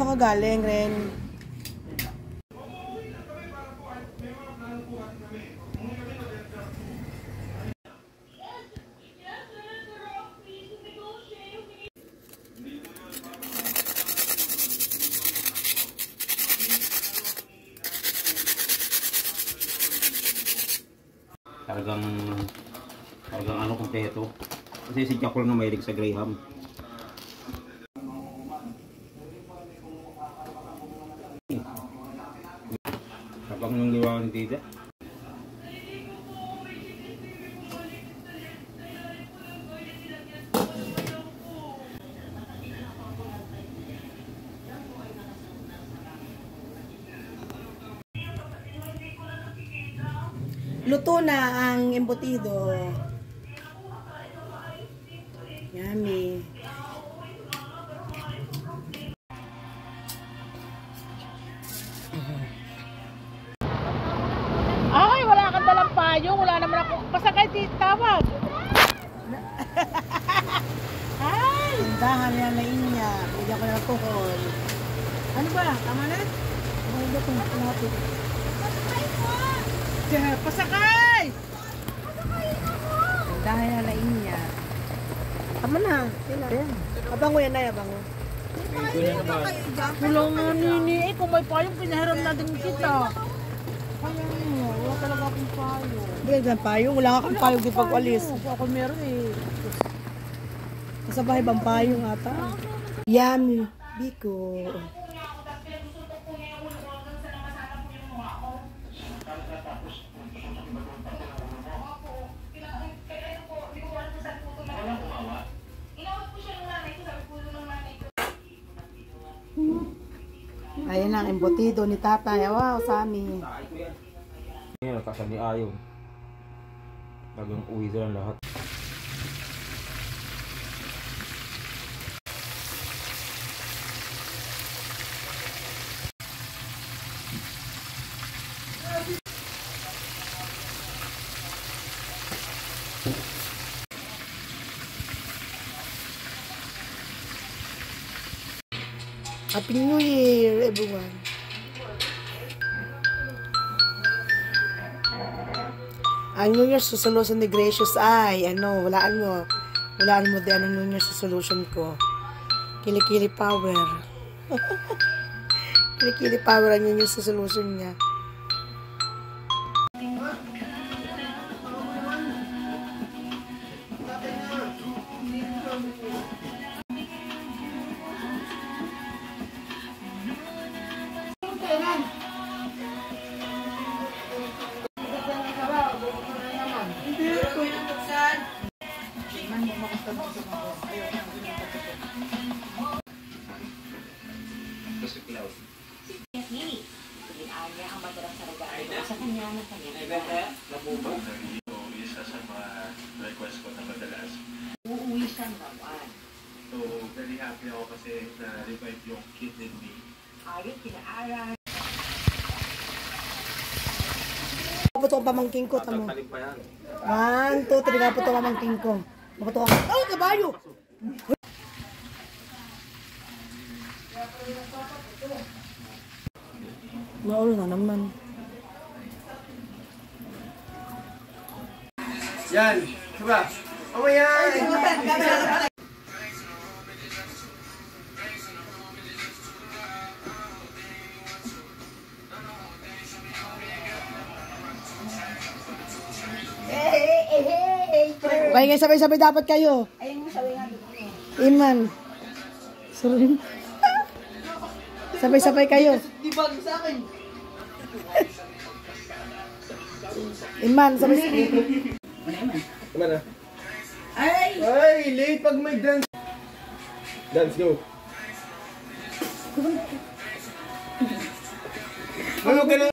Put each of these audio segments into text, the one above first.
saan ka galing, Ren? Talagang ano kompleto. Kasi si Jackal nga mahilig sa Graham. Habang nung liwangan ni Tita. Luto na ang embutido. Yummy. Ay, wala kang dalang payong. Wala naman ako. Pasakay tawag. Ay! Tindahan yan na inya. Bigyan ko na alcohol. Ano ba? Tama na? Ano ba kung natin? Pasakay! Tindahan yan na inya. Tama na. Abango yan na, abango. Wala nga nini. Eh, kung may payong, pinahiram na din kita. Kaya mo, wala talaga akong payong. Hindi ka payong. Wala akong payong di pag-alis. Ako meron eh. Sa bahay bang payong ata? Yummy. Biko. Ayan ang embutido ni tatay. Wow, Sami. Ngayon, nakasal ni Ayaw. Talagang uwi sila lahat. Happy New Year, everyone. Ang New Year's resolution ni Gracious ay, walaan mo din ang New Year's resolution ko. Kilikili power. Kilikili power ang New Year's resolution niya. Sa kanya na kanya. Isa sa mga request ko na madalas. Uuwi siya naman. So, very happy ako kasi na-revive yung kid in me. Ayun, pinaaral. Kaputo ang pamangking ko, tamo. 1, 2, 3, kaputo ang pamangking ko. Kaputo ako. Oh, kabayo! Maulo na naman. Yan, diba? Oh yan! Kaya nga sabay-sabay dapat kayo. Ayun mo, sabi nga. Iman. Sorry. Sabay-sabay kayo. Di ba sa akin? Iman, sabay-sabay. Mana? Ay! Ay, late pag may dance. Dance, go. Ano ka na?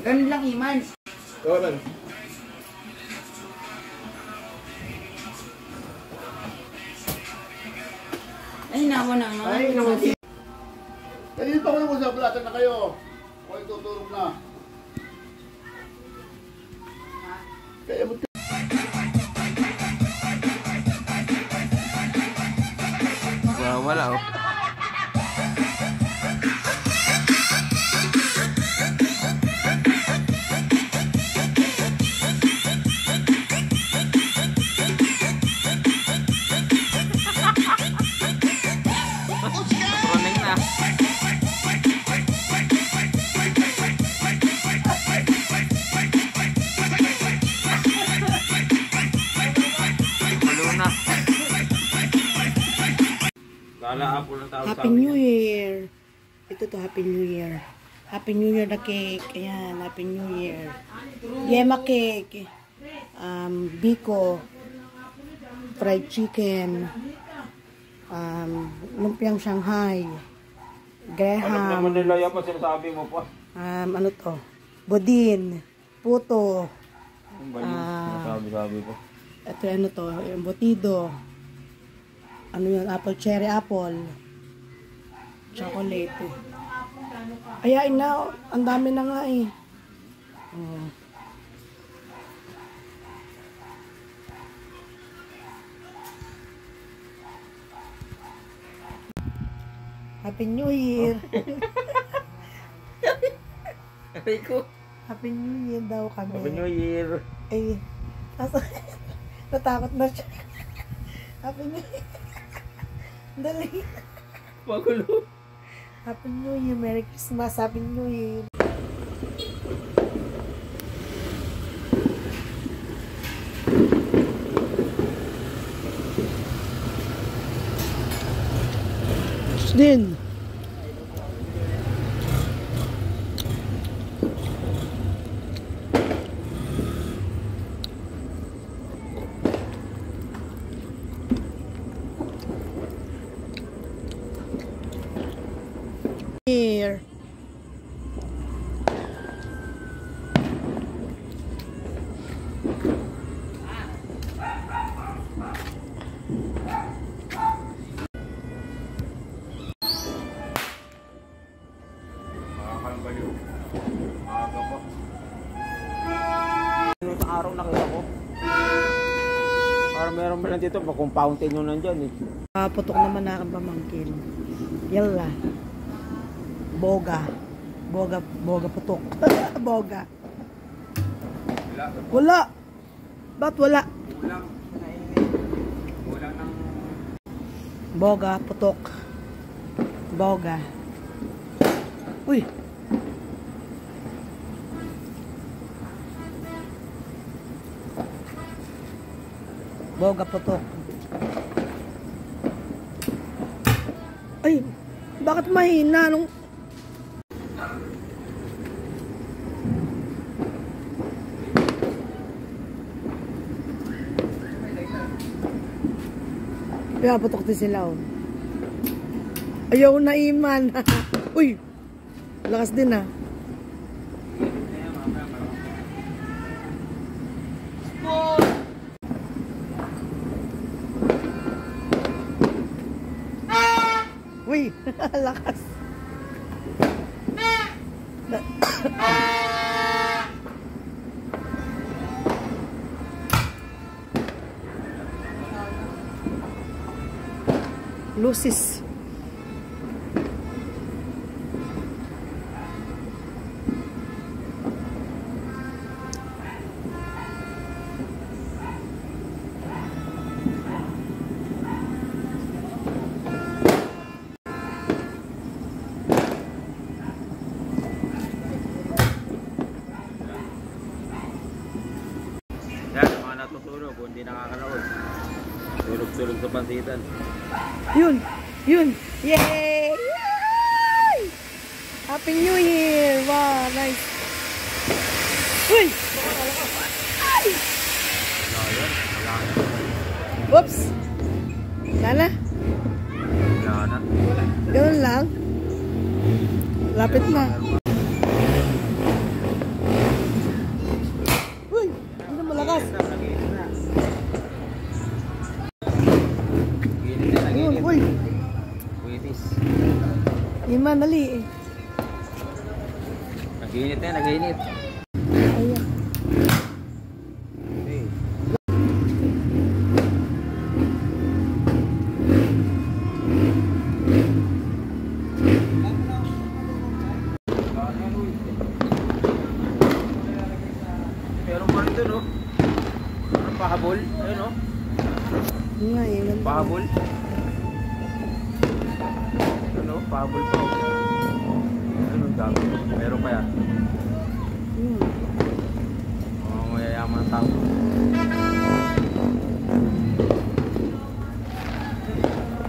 Ganun lang, Iman. Oo, man. Ay, nawa na. Ay, naman. Kanina pa ko nang usap, lahat na kayo. Ako yung tuturog na. Kaya mo wala oh. Running na. Malo na. Kala apple ng tawag sa Happy amin New yan. Year. Ito to, Happy New Year. Happy New Year na cake. Ayan, Happy New Year. Yema cake. Biko. Fried chicken. Lumpiang Shanghai. Alam Graham. naman nila yan pa sinasabi mo pa. Ano to? Bodin. Puto. Ang ba yun? Sinasabi po. Ito ano to? Embutido. Ano yun? Apple, cherry apple. Chocolate. Ayain na. Ang dami na nga eh. Oh. Happy New Year. Aray ko. Happy New Year daw kami. Happy New Year. Eh, natakot na siya. Happy New Year. Dali. Magulo. Happy New Year. Merry Christmas. Happy New Year. Din. Here. Makakambaliw. Maaga pa. Sa araw nakita ko. Parang meron ba lang dito, kung fountain yun nandyan eh. Putok naman na akong pamangkin. Yalla. Boga. Boga putok. Boga. Wala. Ba't wala? Kulang ng... Boga putok. Boga. Uy. Boga putok. Ay, bakit mahina nung... Kaya putok din sila oh. Ayaw na iman. Uy, lakas din ah. Uy, lakas. Lucis. Yan, mga natutulog, kung hindi nakakalaon. Tulog-tulog sa pansitan. Yun, yun. Yay! Yay! Happy New Year! Wow, nice. Uy! Ay! Wala yan, wala na. Whoops! Wala na. Wala na. Ganun lang. Lapit na. Uy! Hindi na malakas. Naginit na. Naginit na, Ayun, naginit. uy! Kuitis. Iman, dali eh. Naginit na, naginit. Ayan. Hey. doon, oh. Anong pahabol? Ayun, oh. Yun nga eh. Ganda. Pahabol. Ano, pahabol pa, oh. Ano, dami. Meron pa yan. Mga mayayaman na tao.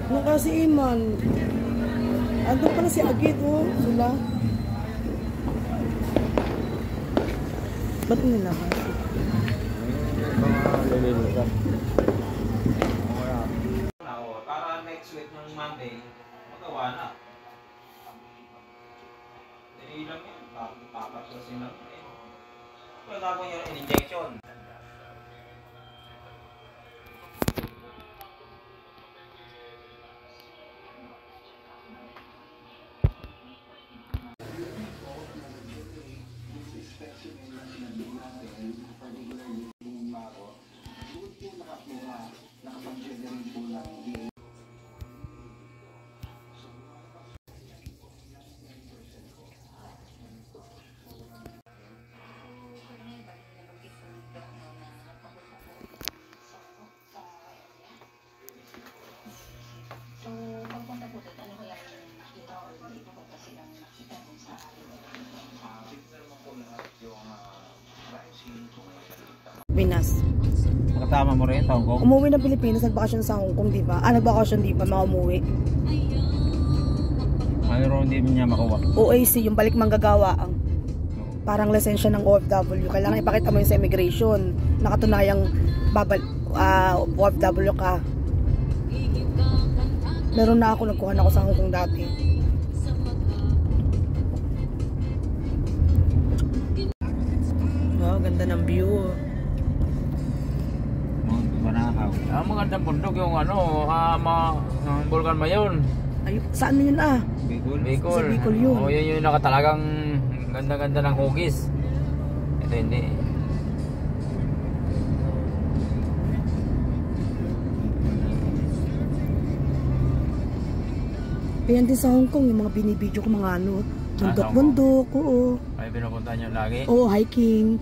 Ano kasi Iman? Ando pala si Agit, oh. Sila. Ba't nila ba? Mga lililusan. Para next week ng Monday, magawa na. Dali lang yan. Papaklasin lang. Wala ko yung injection. Pinas. Makatama mo rin, Hong Kong? Umuwi ng Pilipinas, nagbakasyon sa Hong Kong, di ba? Nagbakasyon, di ba? Mga umuwi. Mayroon din niya makuha. OAC, yung balik manggagawa. Parang lisensya ng OFW. Kailangan ipakita mo yun sa immigration. Nakatunayang OFW ka. Meron na ako, nagkuha na ako sa Hong Kong dati. Wow, ganda ng view. Banahaw. Ang magandang bundok yung ano, Bulkan Mayon. Ay, saan yun ah? Bicol. Sa Bicol yun. Oh, yun yung nakatalagang ganda-ganda ng hugis. Ito hindi. Ayan din sa Hong Kong, yung mga binibidyo ko mga ano, Sa Hong bundok, oo. Ay, pinupunta nyo lagi? Oo, hiking.